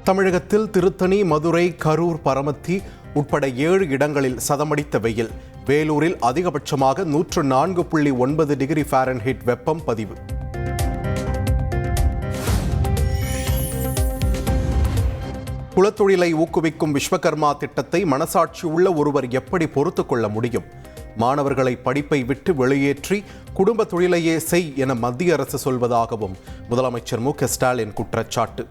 தமிழகத்தில் திருத்தணி, மதுரை, கரூர், பரமத்தி உட்பட 7 இடங்களில் சதமடித்த வெயில். வேலூரில் அதிகபட்சமாக 104.9 டிகிரி ஃபாரன்ஹீட் வெப்பம் பதிவு. குலத்தொழிலை ஊக்குவிக்கும் விஸ்வகர்மா திட்டத்தை மனசாட்சி உள்ள ஒருவர் எப்படி பொறுத்துக் கொள்ள முடியும்? மாணவர்களை படிப்பை விட்டு வெளியேற்றி குடும்ப தொழிலையே செய் என மத்திய அரசு சொல்வதாகவும் முதலமைச்சர் மு க ஸ்டாலின் குற்றச்சாட்டு.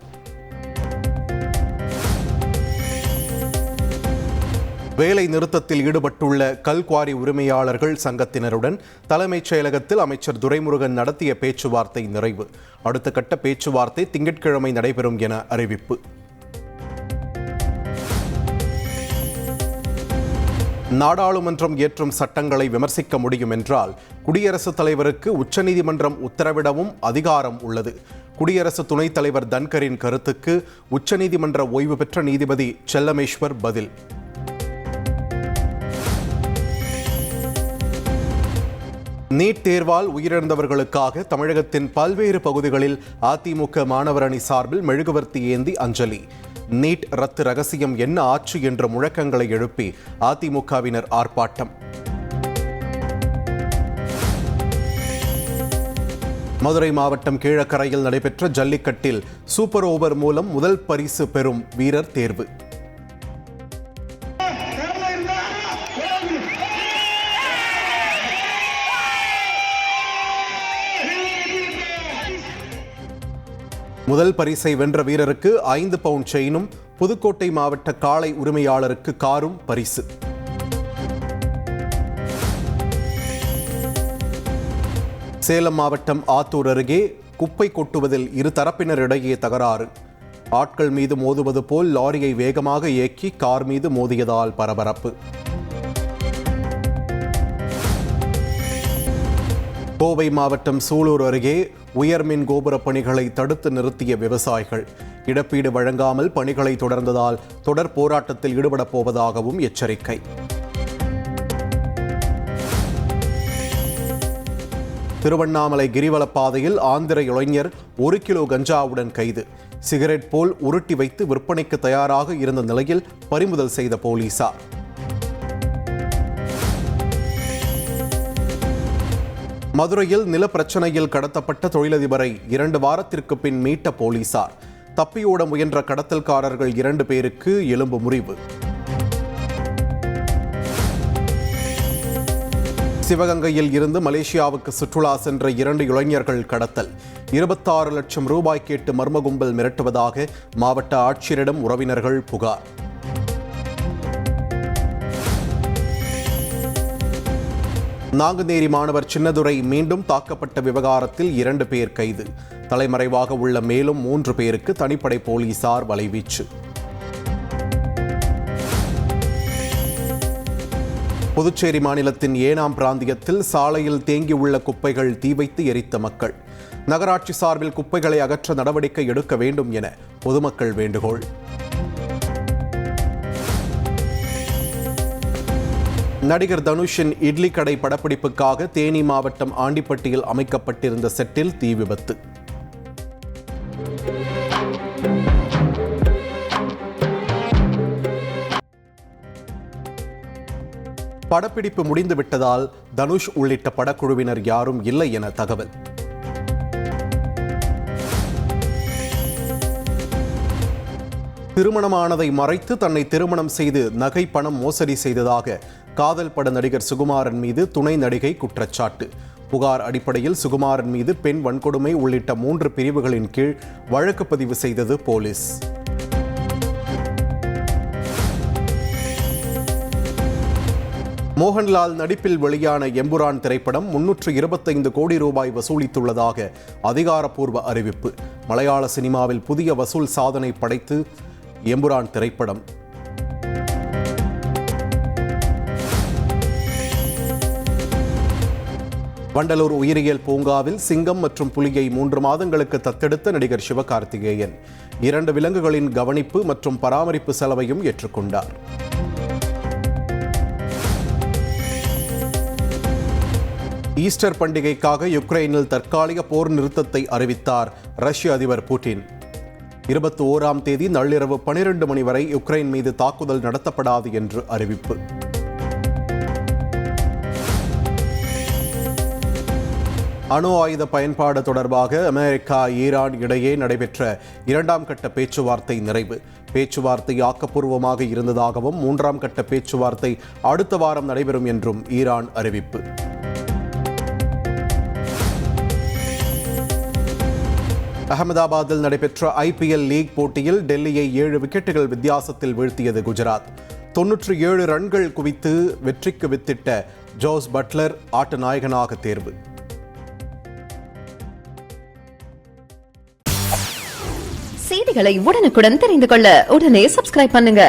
வேலை நிறுத்தத்தில் ஈடுபட்டுள்ள கல்குவாரி உரிமையாளர்கள் சங்கத்தினருடன் தலைமைச் செயலகத்தில் அமைச்சர் துரைமுருகன் நடத்திய பேச்சுவார்த்தை நிறைவு. அடுத்த கட்ட பேச்சுவார்த்தை திங்கட்கிழமை நடைபெறும் என அறிவிப்பு. நாடாளுமன்றம் இயற்றும் சட்டங்களை விமர்சிக்க முடியும் என்றால் குடியரசுத் தலைவருக்கு உச்சநீதிமன்றம் உத்தரவிடவும் அதிகாரம் உள்ளது. குடியரசு துணைத் தலைவர் தன்கரின் கருத்துக்கு உச்சநீதிமன்ற ஓய்வு பெற்ற நீதிபதி செல்லமேஸ்வர் பதில். நீட் தேர்வால் உயிரிழந்தவர்களுக்காக தமிழகத்தின் பல்வேறு பகுதிகளில் அதிமுக மாணவர் அணி சார்பில் மெழுகுவர்த்தி ஏந்தி அஞ்சலி. நீட் ரத்து ரகசியம் என்ன ஆச்சு என்ற முழக்கங்களை எழுப்பி அதிமுகவினர் ஆர்ப்பாட்டம். மதுரை மாவட்டம் கீழக்கரையில் நடைபெற்ற ஜல்லிக்கட்டில் சூப்பர் ஓவர் மூலம் முதல் பரிசு பெறும் வீரர் தேர்வு. முதல் பரிசை வென்ற வீரருக்கு 5 பவுண்ட் செயினும், புதுக்கோட்டை மாவட்ட காளை உரிமையாளருக்கு காரும் பரிசு. சேலம் மாவட்டம் ஆத்தூர் அருகே குப்பை கொட்டுவதில் இரு தரப்பினரிடையே தகராறு. ஆட்கள் மீது மோதுவது போல் லாரியை வேகமாக இயக்கி கார் மீது மோதியதால் பரபரப்பு. கோவை மாவட்டம் சூலூர் அருகே உயர்மின் கோபுர பணிகளை தடுத்து நிறுத்திய விவசாயிகள். இழப்பீடு வழங்காமல் பணிகளை தொடர்ந்ததால் தொடர் போராட்டத்தில் ஈடுபடப் போவதாகவும் எச்சரிக்கை. திருவண்ணாமலை கிரிவலப்பாதையில் ஆந்திர இளைஞர் 1 கிலோ கஞ்சாவுடன் கைது. சிகரெட் போல் உருட்டி வைத்து விற்பனைக்கு தயாராக இருந்த நிலையில் பறிமுதல் செய்த போலீசார். மதுரையில் நில பிரச்சனையில் கடத்தப்பட்ட தொழிலதிபரை 2 வாரத்திற்கு பின் மீட்ட போலீசார். தப்பியோட முயன்ற கடத்தல்காரர்கள் 2 பேருக்கு எலும்பு முறிவு. சிவகங்கையில் இருந்து மலேசியாவுக்கு சுற்றுலா சென்ற 2 இளைஞர்கள் கடத்தல். 26 லட்சம் ரூபாய் கேட்டு மர்ம கும்பல் மிரட்டுவதாக மாவட்ட ஆட்சியரிடம் உறவினர்கள் புகார். நாங்குநேரி மாணவர் சின்னதுரை மீண்டும் தாக்கப்பட்ட விவகாரத்தில் 2 பேர் கைது. தலைமறைவாக உள்ள மேலும் 3 பேருக்கு தனிப்படை போலீசார் வலைவீச்சு. புதுச்சேரி மாநிலத்தின் ஏனாம் பிராந்தியத்தில் சாலையில் தேங்கியுள்ள குப்பைகள் தீ வைத்து எரித்த மக்கள். நகராட்சி சார்பில் குப்பைகளை அகற்ற நடவடிக்கை எடுக்க வேண்டும் என பொதுமக்கள் வேண்டுகோள். நடிகர் தனுஷின் இட்லி கடை படப்பிடிப்புக்காக தேனி மாவட்டம் ஆண்டிப்பட்டியில் அமைக்கப்பட்டிருந்த செட்டில் தீ விபத்து. படப்பிடிப்பு முடிந்துவிட்டதால் தனுஷ் உள்ளிட்ட படக்குழுவினர் யாரும் இல்லை என தகவல். திருமணமானதை மறைத்து தன்னை திருமணம் செய்து நகை பணம் மோசடி செய்ததாக காதல் பட நடிகர் சுகுமாரன் மீது துணை நடிகை குற்றச்சாட்டு. புகார் அடிப்படையில் சுகுமாரன் மீது பெண் வன்கொடுமை உள்ளிட்ட 3 பிரிவுகளின் கீழ் வழக்கு பதிவு செய்தது போலீஸ். மோகன்லால் நடிப்பில் வெளியான எம்புரான் திரைப்படம் 325 கோடி ரூபாய் வசூலித்துள்ளதாக அதிகாரப்பூர்வ அறிவிப்பு. மலையாள சினிமாவில் புதிய வசூல் சாதனை படைத்து எம்புரான் திரைப்படம். வண்டலூர் உயிரியல் பூங்காவில் சிங்கம் மற்றும் புலியை 3 மாதங்களுக்கு தத்தெடுத்த நடிகர் சிவகார்த்திகேயன் 2 விலங்குகளின் கவனிப்பு மற்றும் பராமரிப்பு செலவையும் ஏற்றுக்கொண்டார். ஈஸ்டர் பண்டிகைக்காக யுக்ரைனில் தற்காலிக போர் நிறுத்தத்தை அறிவித்தார் ரஷ்ய அதிபர் புட்டின். 21ஆம் தேதி நள்ளிரவு 12 மணி வரை யுக்ரைன் மீது தாக்குதல் நடத்தப்படாது என்று அறிவிப்பு. அணு ஆயுத பயன்பாடு தொடர்பாக அமெரிக்கா ஈரான் இடையே நடைபெற்ற 2ஆம் கட்ட பேச்சுவார்த்தை நிறைவு. பேச்சுவார்த்தை ஆக்கப்பூர்வமாக இருந்ததாகவும் 3ஆம் கட்ட பேச்சுவார்த்தை அடுத்த வாரம் நடைபெறும் என்றும் ஈரான் அறிவிப்பு. அகமதாபாத்தில் நடைபெற்ற IPL லீக் போட்டியில் டெல்லியை 7 விக்கெட்டுகள் வித்தியாசத்தில் வீழ்த்தியது குஜராத். 97 ரன்கள் குவித்து வெற்றிக்கு வித்திட்ட ஜோஸ் பட்லர் ஆட்ட நாயகனாக தேர்வு. செய்திகளை உடனுக்குடன் தெரிந்து கொள்ள உடனே சப்ஸ்கிரைப் பண்ணுங்க.